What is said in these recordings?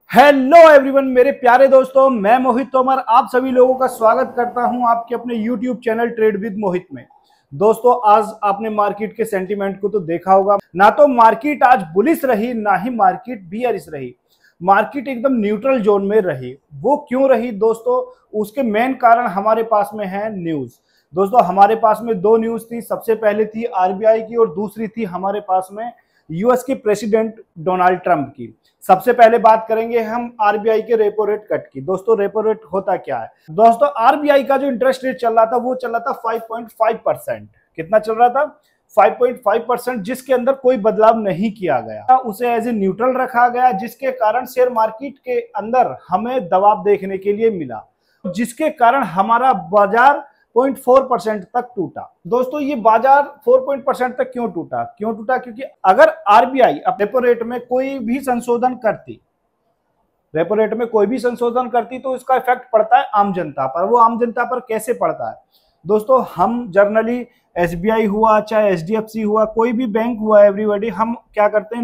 Hello everyone, मेरे प्यारे दोस्तों, मैं मोहित तोमर आप सभी लोगों का स्वागत करता हूं आपके अपने यूट्यूब चैनल ट्रेड विद मोहित में। दोस्तों, आज आपने मार्केट के सेंटीमेंट को तो देखा होगा। ना तो मार्केट आज बुलिश रही, ना ही मार्केट बियरिश रही। मार्केट एकदम न्यूट्रल जोन में रही। वो क्यों रही दोस्तों? उसके मेन कारण हमारे पास में है न्यूज। दोस्तों, हमारे पास में दो न्यूज थी। सबसे पहले थी आरबीआई की और दूसरी थी हमारे पास में यूएस के प्रेसिडेंट डोनाल्ड ट्रंप की। सबसे पहले बात करेंगे हम आरबीआई के रेपो रेट कट की। दोस्तों, रेपो रेट होता क्या है? दोस्तों, आरबीआई का जो इंटरेस्ट रेट चल रहा था वो चल रहा था 5.5%। कितना चल रहा था? 5.5%, जिसके अंदर कोई बदलाव नहीं किया गया। उसे एज ए न्यूट्रल रखा गया, जिसके कारण शेयर मार्केट के अंदर हमें दबाव देखने के लिए मिला, जिसके कारण हमारा बाजार 0.4% तक टूटा। दोस्तों, ये बाजार 4% तक क्यों टूटा? क्योंकि अगर आरबीआई रेपो रेट में कोई भी संशोधन करती तो इसका इफेक्ट पड़ता है आम जनता पर। वो आम जनता पर कैसे पड़ता है दोस्तों? हम जर्नली एसबीआई हुआ, चाहे एचडीएफसी हुआ, कोई भी बैंक हुआ, एवरीबॉडी, हम क्या करते हैं?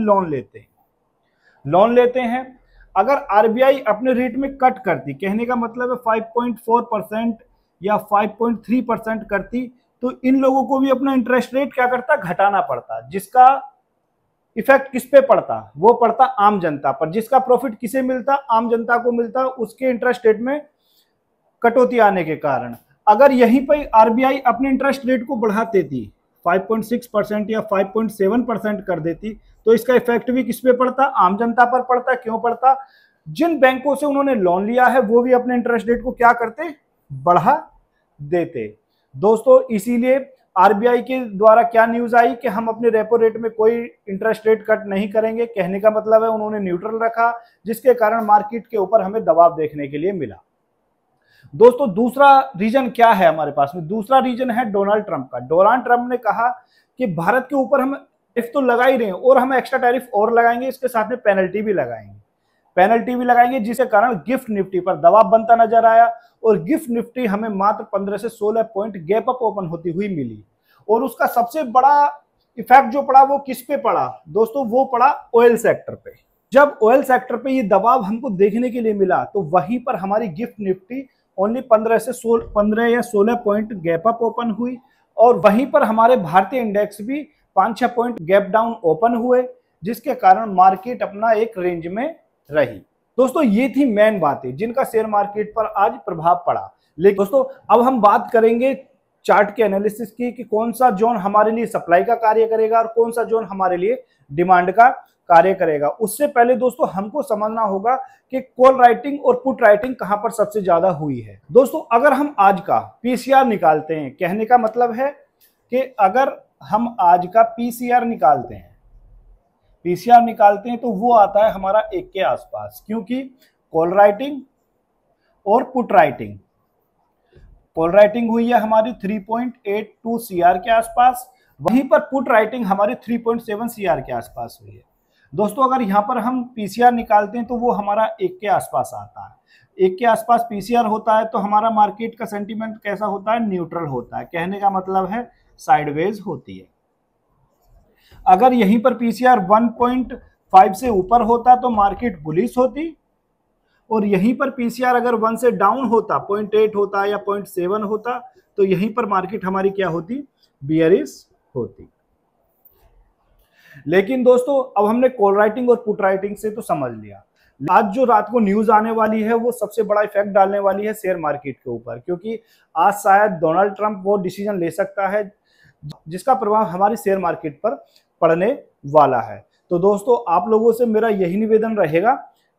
लोन लेते हैं। अगर आरबीआई अपने रेट में कट करती, कहने का मतलब है 5.4% या 5.3% करती, तो इन लोगों को भी अपना इंटरेस्ट रेट क्या करता? घटाना पड़ता। जिसका इफेक्ट किस पे पड़ता? वो पड़ता आम जनता पर। जिसका प्रॉफिट किसे मिलता? आम जनता को मिलता, उसके इंटरेस्ट रेट में कटौती आने के कारण। अगर यहीं पर आरबीआई अपने इंटरेस्ट रेट को बढ़ा देती, 5.6% या 5.7% कर देती, तो इसका इफेक्ट भी किस पे पड़ता? आम जनता पर पड़ता। क्यों पड़ता? जिन बैंकों से उन्होंने लोन लिया है वो भी अपने इंटरेस्ट रेट को क्या करते? बढ़ा देते। दोस्तों, इसीलिए आरबीआई के द्वारा क्या न्यूज आई कि हम अपने रेपो रेट में कोई इंटरेस्ट रेट कट नहीं करेंगे। कहने का मतलब है उन्होंने न्यूट्रल रखा, जिसके कारण मार्केट के ऊपर हमें दबाव देखने के लिए मिला। दोस्तों, दूसरा रीजन क्या है हमारे पास में? दूसरा रीजन है डोनाल्ड ट्रंप का। डोनाल्ड ट्रंप ने कहा कि भारत के ऊपर हम टैरिफ तो लगा ही रहे हैं और हम एक्स्ट्रा टैरिफ और लगाएंगे, इसके साथ में पेनल्टी भी लगाएंगे, जिसके कारण गिफ्ट निफ्टी पर दबाव बनता नजर आया। और गिफ्ट निफ्टी हमें मात्र 15 से 16 पॉइंट गैप अप ओपन होती हुई मिली। और उसका सबसे बड़ा इफेक्ट जो पड़ा वो किस पे पड़ा दोस्तों? वो पड़ा ऑयल सेक्टर पे। जब ऑयल सेक्टर पे ये दबाव हमको देखने के लिए मिला, तो वहीं पर हमारी गिफ्ट निफ्टी ओनली 15 या 16 पॉइंट गैप अप ओपन हुई। और वहीं पर हमारे भारतीय इंडेक्स भी 5-6 पॉइंट गैप डाउन ओपन हुए, जिसके कारण मार्केट अपना एक रेंज में रही। दोस्तों, ये थी मेन बातें जिनका शेयर मार्केट पर आज प्रभाव पड़ा। लेकिन दोस्तों, अब हम बात करेंगे चार्ट के एनालिसिस की कि कौन सा जोन हमारे लिए सप्लाई का कार्य करेगा और कौन सा जोन हमारे लिए डिमांड का कार्य करेगा। उससे पहले दोस्तों, हमको समझना होगा कि कॉल राइटिंग और पुट राइटिंग कहां पर सबसे ज्यादा हुई है। दोस्तों, अगर हम आज का पीसीआर निकालते हैं, कहने का मतलब है कि अगर हम आज का पीसीआर निकालते हैं तो वो आता है हमारा 1 के आसपास। क्योंकि कॉल राइटिंग और पुट राइटिंग, कॉल राइटिंग हुई है हमारी 3.82 सीआर के आसपास, वहीं पर पुट राइटिंग हमारी 3.7 सीआर के आसपास हुई है। दोस्तों, अगर यहां पर हम पीसीआर निकालते हैं तो वो हमारा 1 के आसपास आता है। 1 के आसपास पीसीआर होता है तो हमारा मार्केट का सेंटीमेंट कैसा होता है? न्यूट्रल होता है। कहने का मतलब है साइडवेज होती है। अगर यहीं पर पीसीआर 1.5 से ऊपर होता तो मार्केट बुलिश होती, और यहीं पर पीसीआर अगर 1 से डाउन होता, 0.8 होता या 0.7 होता, तो यहीं पर मार्केट हमारी क्या होती? बियरिश होती। लेकिन दोस्तों, अब हमने कॉल राइटिंग और पुट राइटिंग से तो समझ लिया। आज जो रात को न्यूज आने वाली है वो सबसे बड़ा इफेक्ट डालने वाली है शेयर मार्केट के ऊपर, क्योंकि आज शायद डोनाल्ड ट्रंप वो डिसीजन ले सकता है जिसका प्रभाव हमारी शेयर मार्केट पर पड़ने वाला है। तो दोस्तों, आप लोगों से मेरा यही निवेदन रहेगा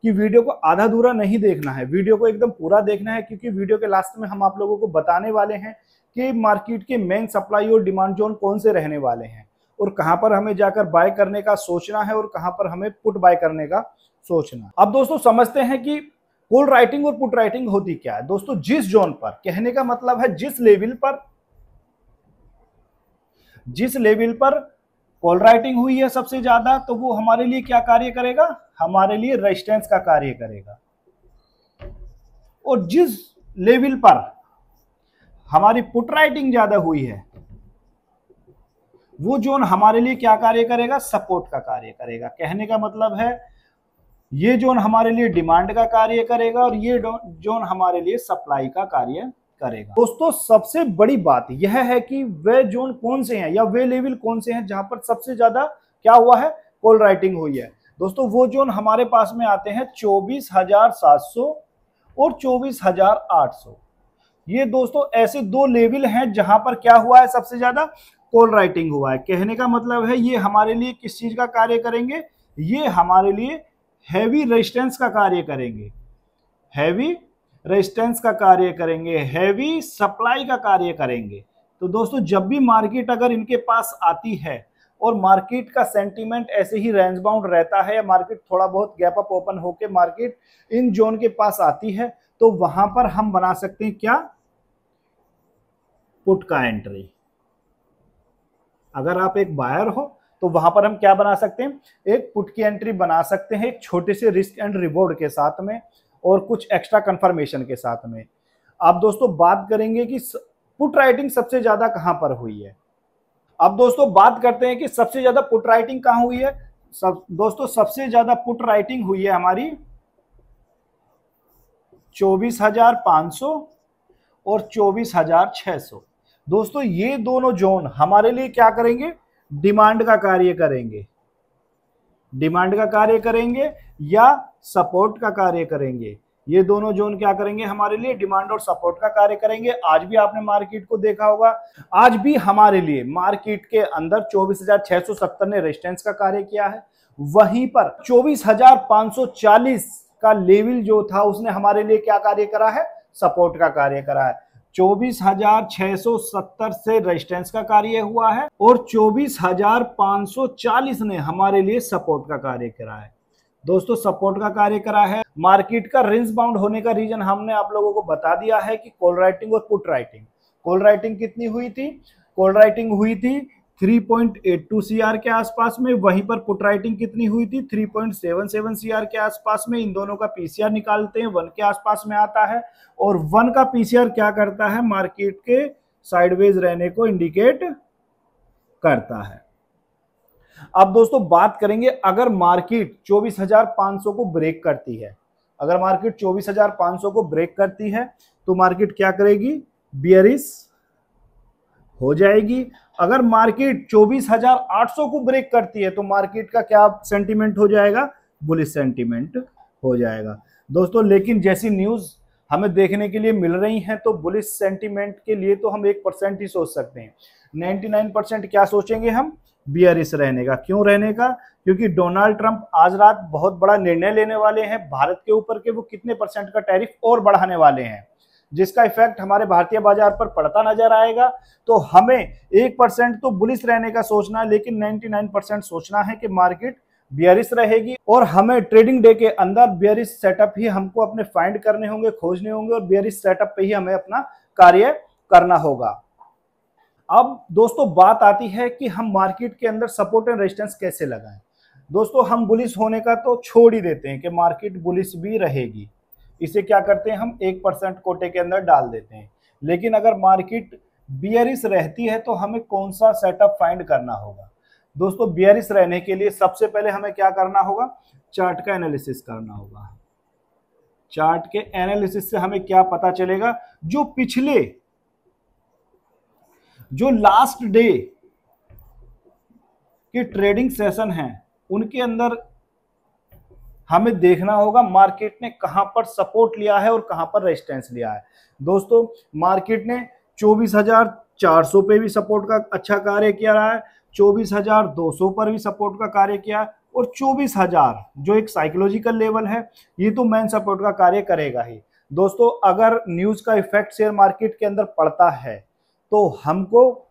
कि वीडियो को आधा अधूरा नहीं देखना है, वीडियो को एकदम पूरा देखना है, क्योंकि वीडियो के लास्ट में हम आप लोगों को बताने वाले हैं कि मार्केट के मेन सप्लाई और डिमांड जोन कौन से रहने वाले हैं और कहां पर हमें जाकर बाय करने का सोचना है और कहां पर हमें पुट बाय करने का सोचना। अब दोस्तों, समझते हैं कि कॉल राइटिंग और पुट राइटिंग होती क्या है। दोस्तों, जिस जोन पर, कहने का मतलब है जिस लेवल पर कॉल राइटिंग हुई है सबसे ज्यादा, तो वो हमारे लिए क्या कार्य करेगा? हमारे लिए रेजिस्टेंस का कार्य करेगा। और जिस लेवल पर हमारी पुट राइटिंग ज्यादा हुई है, वो जोन हमारे लिए क्या कार्य करेगा? सपोर्ट का कार्य करेगा। कहने का मतलब है ये जोन हमारे लिए डिमांड का कार्य करेगा और ये जोन हमारे लिए सप्लाई का कार्य करेगा। दोस्तों सबसे बड़ी बात यह है कि वे जोन कौन से हैं या वे लेवल कौन से हैं जहां पर सबसे ज्यादा क्या हुआ है, कॉल राइटिंग हुई है। दोस्तों वो जोन हमारे पास में आते हैं 24,700 और 24,800। ये दोस्तों ऐसे दो लेवल हैं जहां पर क्या हुआ है, सबसे ज्यादा कॉल राइटिंग हुआ है। कहने का मतलब है ये हमारे लिए किस चीज का कार्य करेंगे, ये हमारे लिए हैवी रेजिस्टेंस का कार्य करेंगे, हैवी रेजिस्टेंस का कार्य करेंगे, हैवी सप्लाई का कार्य करेंगे। तो दोस्तों जब भी मार्केट अगर इनके पास आती है और मार्केट का सेंटीमेंट ऐसे ही रेंज बाउंड रहता है या मार्केट थोड़ा बहुत गैप अप ओपन होकर मार्केट इन जोन के पास आती है, तो वहां पर हम बना सकते हैं क्या, पुट का एंट्री। अगर आप एक बायर हो तो वहां पर हम क्या बना सकते हैं, एक पुट की एंट्री बना सकते हैं, एक छोटे से रिस्क एंड रिवॉर्ड के साथ में और कुछ एक्स्ट्रा कंफर्मेशन के साथ में। अब दोस्तों बात करेंगे कि पुट राइटिंग सबसे ज्यादा कहां पर हुई है। अब दोस्तों बात करते हैं कि सबसे ज्यादा पुट राइटिंग कहां हुई है। दोस्तों सबसे ज्यादा पुट राइटिंग हुई है हमारी 24,500 और 24,600। दोस्तों ये दोनों जोन हमारे लिए क्या करेंगे, डिमांड का कार्य करेंगे, डिमांड का कार्य करेंगे या सपोर्ट का कार्य करेंगे। ये दोनों जोन क्या करेंगे, हमारे लिए डिमांड और सपोर्ट का कार्य करेंगे। आज भी आपने मार्केट को देखा होगा, आज भी हमारे लिए मार्केट के अंदर 24,670 ने रेजिस्टेंस का कार्य किया है, वहीं पर 24,540 का लेवल जो था उसने हमारे लिए क्या कार्य करा है, सपोर्ट का कार्य करा है। 24,670 से रेजिस्टेंस का कार्य हुआ है और 24,540 ने हमारे लिए सपोर्ट का कार्य करा है। दोस्तों सपोर्ट का कार्य करा है। मार्केट का रेंज बाउंड होने का रीजन हमने आप लोगों को बता दिया है कि कॉल राइटिंग और पुट राइटिंग। कॉल राइटिंग कितनी हुई थी, कॉल राइटिंग हुई थी 3.82 CR के आसपास में, वहीं पर पुट राइटिंग कितनी हुई थी 3.77 CR के आसपास में। इन दोनों का पीसीआर निकालते हैं, 1 के आसपास में आता है और 1 का पीसीआर क्या करता है, मार्केट के साइडवेज रहने को इंडिकेट करता है। अब दोस्तों बात करेंगे अगर मार्केट 24,500 को ब्रेक करती है, अगर मार्केट 24,500 को ब्रेक करती है तो मार्केट क्या करेगी, बियरिश हो जाएगी। अगर मार्केट 24,800 को ब्रेक करती है तो मार्केट का क्या सेंटीमेंट हो जाएगा, बुलिश सेंटीमेंट हो जाएगा। दोस्तों लेकिन जैसी न्यूज हमें देखने के लिए मिल रही है तो बुलिश सेंटीमेंट के लिए तो हम 1% ही सोच सकते हैं, 99% क्या सोचेंगे हम, बियरिश रहने का। क्यों रहने का, क्योंकि डोनाल्ड ट्रंप आज रात बहुत बड़ा निर्णय लेने वाले हैं भारत के ऊपर के वो कितने % का टैरिफ और बढ़ाने वाले हैं, जिसका इफेक्ट हमारे भारतीय बाजार पर पड़ता नजर आएगा। तो हमें 1% तो बुलिश रहने का सोचना है, लेकिन 99% सोचना है कि मार्केट बियरिश रहेगी और हमें ट्रेडिंग डे के अंदर बियरिश सेटअप ही हमको अपने फाइंड करने होंगे, खोजने होंगे और बियरिश सेटअप पे ही हमें अपना कार्य करना होगा। अब दोस्तों बात आती है कि हम मार्केट के अंदर सपोर्ट एंड रेजिस्टेंस कैसे लगाएं। दोस्तों हम बुलिश होने का तो छोड़ ही देते हैं कि मार्केट बुलिश भी रहेगी, इसे क्या करते हैं हम 1% कोटे के अंदर डाल देते हैं। लेकिन अगर मार्केट बियरिश रहती है तो हमें कौन सा सेटअप फाइंड करना होगा। दोस्तों बियरिश रहने के लिए सबसे पहले हमें क्या करना होगा, चार्ट का एनालिसिस करना होगा। चार्ट के एनालिसिस से हमें क्या पता चलेगा, जो पिछले जो लास्ट डे के ट्रेडिंग सेशन हैं उनके अंदर हमें देखना होगा मार्केट ने कहां पर सपोर्ट लिया है और कहां पर रेजिस्टेंस लिया है। दोस्तों मार्केट ने 24,400 पे भी सपोर्ट का अच्छा कार्य किया रहा है, 24,200 पर भी सपोर्ट का कार्य किया और 24,000 जो एक साइकोलॉजिकल लेवल है ये तो मेन सपोर्ट का कार्य करेगा ही। दोस्तों अगर न्यूज का इफेक्ट शेयर मार्केट के अंदर पड़ता है तो हमको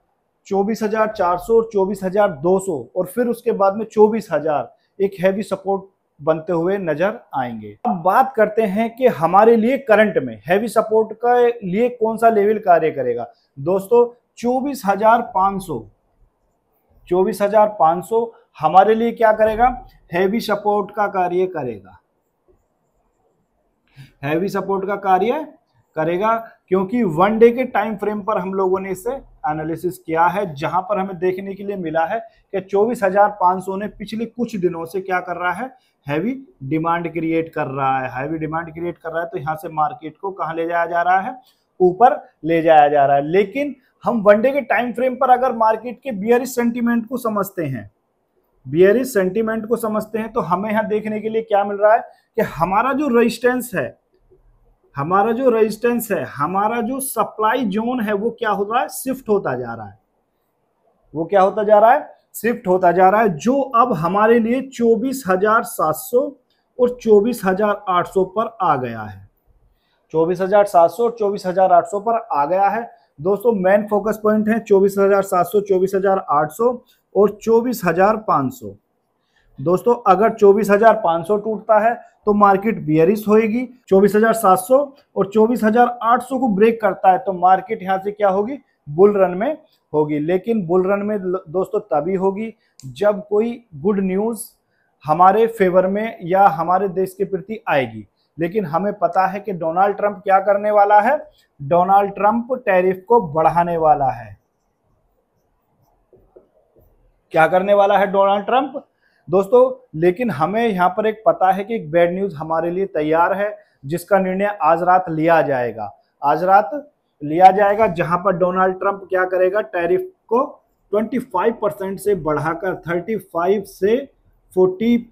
24,400 और 24,200 और फिर उसके बाद में 24,000 एक हैवी सपोर्ट बनते हुए नजर आएंगे। अब बात करते हैं कि हमारे लिए करंट में हैवी सपोर्ट का लिए कौन सा लेवल कार्य करेगा। दोस्तों 24,500 हमारे लिए क्या करेगा, हैवी सपोर्ट का कार्य करेगा, हैवी सपोर्ट का कार्य करेगा, क्योंकि 1 डे के टाइम फ्रेम पर हम लोगों ने इसे एनालिसिस किया है, जहां पर हमें देखने के लिए मिला है कि 24,500 ने पिछले कुछ दिनों से क्या कर रहा है, हैवी डिमांड क्रिएट कर रहा है, हैवी डिमांड क्रिएट कर रहा है। तो यहां से मार्केट को कहां ले जाया जा रहा है, ऊपर ले जाया जा रहा है। लेकिन हम वनडे के टाइम फ्रेम पर अगर मार्केट के बियरिश सेंटीमेंट को समझते हैं, बियरिश सेंटीमेंट को समझते हैं, तो हमें यहां देखने के लिए क्या मिल रहा है कि हमारा जो रेजिस्टेंस है, हमारा जो रेजिस्टेंस है, हमारा जो सप्लाई जोन है, वो क्या हो रहा है, शिफ्ट होता जा रहा है। वो क्या होता जा रहा है, शिफ्ट होता जा रहा है, जो अब हमारे लिए 24,700 और 24,800 पर आ गया है। 24,700 और 24,800 पर आ गया है। दोस्तों मेन फोकस पॉइंट है 24,700, 24,800 और 24,500। दोस्तों अगर 24,500 टूटता है तो मार्केट बियरिश होगी, 24,700 और 24,800 को ब्रेक करता है तो मार्केट यहां से क्या होगी, बुल रन में होगी। लेकिन बुल रन में दोस्तों तभी होगी जब कोई गुड न्यूज हमारे फेवर में या हमारे देश के प्रति आएगी। लेकिन हमें पता है कि डोनाल्ड ट्रंप क्या करने वाला है, डोनाल्ड ट्रंप टैरिफ को बढ़ाने वाला है। क्या करने वाला है डोनाल्ड ट्रंप दोस्तों। लेकिन हमें यहां पर एक पता है कि एक बैड न्यूज हमारे लिए तैयार है, जिसका निर्णय आज रात लिया जाएगा, आज रात लिया जाएगा, जहां पर डोनाल्ड ट्रंप क्या करेगा, टैरिफ को 25% से बढ़ाकर 35 से 40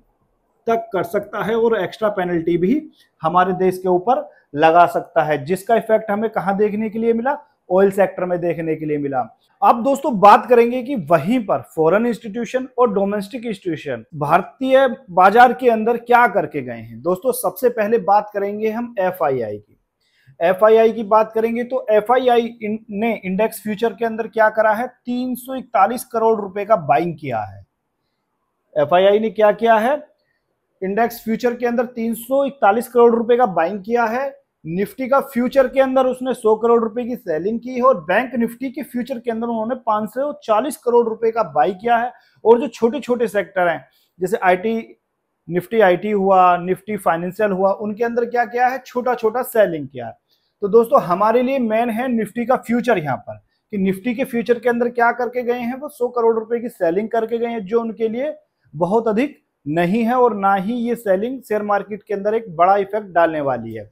तक कर सकता है और एक्स्ट्रा पेनल्टी भी हमारे देश के ऊपर लगा सकता है, जिसका इफेक्ट हमें कहां देखने के लिए मिला, ऑयल सेक्टर में देखने के लिए मिला। अब दोस्तों बात करेंगे कि वहीं पर फॉरेन इंस्टीट्यूशन और डोमेस्टिक इंस्टीट्यूशन भारतीय बाजार के अंदर क्या करके गए हैं। दोस्तों सबसे पहले बात करेंगे हम एफआईआई की। एफआईआई की बात करेंगे तो एफआईआई ने इंडेक्स फ्यूचर के अंदर क्या करा है, 341 करोड़ रुपए का बाइंग किया है। एफआईआई ने क्या किया है, इंडेक्स फ्यूचर के अंदर 341 करोड़ रुपए का बाइंग किया है। निफ्टी का फ्यूचर के अंदर उसने 100 करोड़ रुपए की सेलिंग की है और बैंक निफ्टी के फ्यूचर के अंदर उन्होंने 540 करोड़ रुपए का बाई किया है। और जो छोटे छोटे सेक्टर हैं जैसे आईटी, निफ्टी आईटी हुआ, निफ्टी फाइनेंशियल हुआ, उनके अंदर क्या किया है, छोटा छोटा सेलिंग किया है। तो दोस्तों हमारे लिए मेन है निफ्टी का फ्यूचर यहाँ पर, कि निफ्टी के फ्यूचर के अंदर क्या करके गए हैं, वो 100 करोड़ रुपए की सेलिंग करके गए हैं, जो उनके लिए बहुत अधिक नहीं है और ना ही ये सेलिंग शेयर मार्केट के अंदर एक बड़ा इफेक्ट डालने वाली है।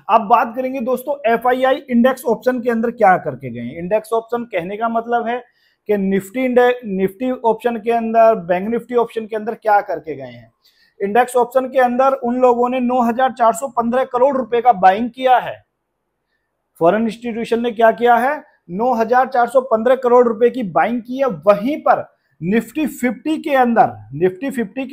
अब बात करेंगे दोस्तों एफआईआई इंडेक्स ऑप्शन के अंदर क्या करके गए हैं। इंडेक्स ऑप्शन कहने का मतलब है कि निफ्टी ऑप्शन के अंदर, बैंक निफ्टी ऑप्शन के अंदर क्या करके गए हैं। इंडेक्स ऑप्शन के अंदर उन लोगों ने 9,415 करोड़ रुपए का बाइंग किया है। फॉरेन इंस्टीट्यूशन ने क्या किया है, 9,415 करोड़ रुपए की बाइंग की है। वहीं पर निफ्टी 50 के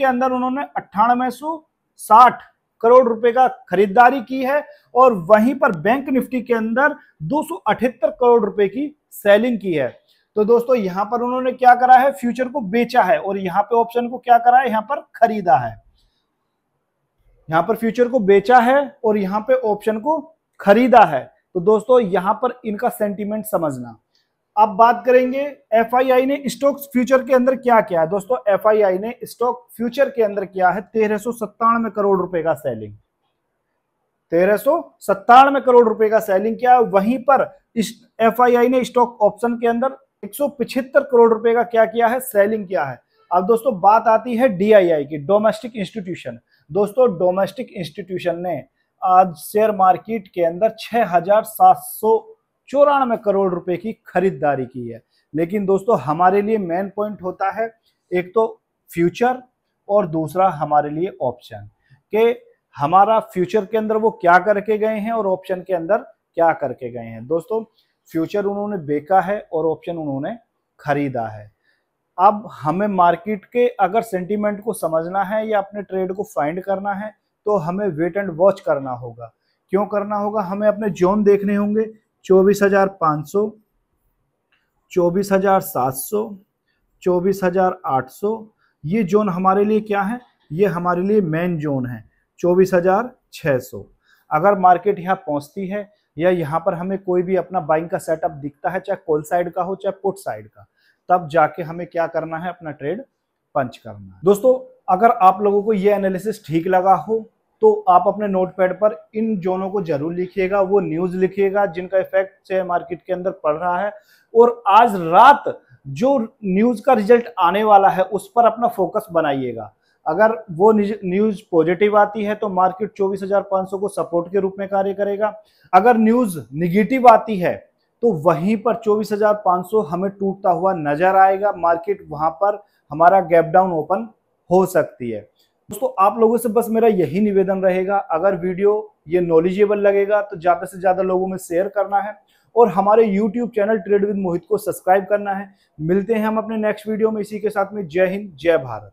अंदर उन्होंने 9860 करोड़ रुपए का खरीदारी की है और वहीं पर बैंक निफ्टी के अंदर 278 करोड़ रुपए की सेलिंग की है। तो दोस्तों यहां पर उन्होंने क्या करा है, फ्यूचर को बेचा है और यहां पे ऑप्शन को क्या करा है, यहां पर खरीदा है। यहां पर फ्यूचर को बेचा है और यहां पे ऑप्शन को खरीदा है। तो दोस्तों यहां पर इनका सेंटीमेंट समझना। अब बात करेंगे एफआईआई ने स्टॉक फ्यूचर के अंदर क्या किया है। दोस्तों एफआईआई ने स्टॉक फ्यूचर के अंदर किया है 1397 करोड़ रुपए का सेलिंग, 1397 करोड़ रुपए का सेलिंग किया है। वहीं पर एफआईआई ने स्टॉक ऑप्शन के अंदर 175 करोड़ रुपए का क्या किया है, सेलिंग किया है। अब दोस्तों बात आती है डीआईआई की, डोमेस्टिक इंस्टीट्यूशन। दोस्तों डोमेस्टिक इंस्टीट्यूशन ने आज शेयर मार्केट के अंदर 6,794 करोड़ रुपए की खरीदारी की है। लेकिन दोस्तों हमारे लिए मेन पॉइंट होता है एक तो फ्यूचर और दूसरा हमारे लिए ऑप्शन, के हमारा फ्यूचर के अंदर वो क्या करके गए हैं और ऑप्शन के अंदर क्या करके गए हैं। दोस्तों फ्यूचर उन्होंने बेचा है और ऑप्शन उन्होंने खरीदा है। अब हमें मार्केट के अगर सेंटीमेंट को समझना है या अपने ट्रेड को फाइंड करना है तो हमें वेट एंड वॉच करना होगा। क्यों करना होगा, हमें अपने जोन देखने होंगे, 24,500, 24,700, 24,800, ये जोन हमारे लिए क्या है, ये हमारे लिए मेन जोन है 24,600। अगर मार्केट यहाँ पहुंचती है या यहाँ पर हमें कोई भी अपना बाइंग का सेटअप दिखता है, चाहे कॉल साइड का हो चाहे पुट साइड का, तब जाके हमें क्या करना है, अपना ट्रेड पंच करना है। दोस्तों अगर आप लोगों को ये एनालिसिस ठीक लगा हो तो आप अपने नोटपैड पर इन जोनों को जरूर लिखिएगा, वो न्यूज लिखिएगा जिनका इफेक्ट शेयर मार्केट के अंदर पड़ रहा है। और आज रात जो न्यूज का रिजल्ट आने वाला है उस पर अपना फोकस बनाइएगा। अगर वो न्यूज पॉजिटिव आती है तो मार्केट 24,500 को सपोर्ट के रूप में कार्य करेगा। अगर न्यूज निगेटिव आती है तो वहीं पर 24,500 हमें टूटता हुआ नजर आएगा। मार्केट वहां पर हमारा गैप डाउन ओपन हो सकती है। दोस्तों आप लोगों से बस मेरा यही निवेदन रहेगा, अगर वीडियो ये नॉलेजेबल लगेगा तो ज्यादा से ज्यादा लोगों में शेयर करना है और हमारे YouTube चैनल ट्रेड विद मोहित को सब्सक्राइब करना है। मिलते हैं हम अपने नेक्स्ट वीडियो में, इसी के साथ में जय हिंद जय भारत।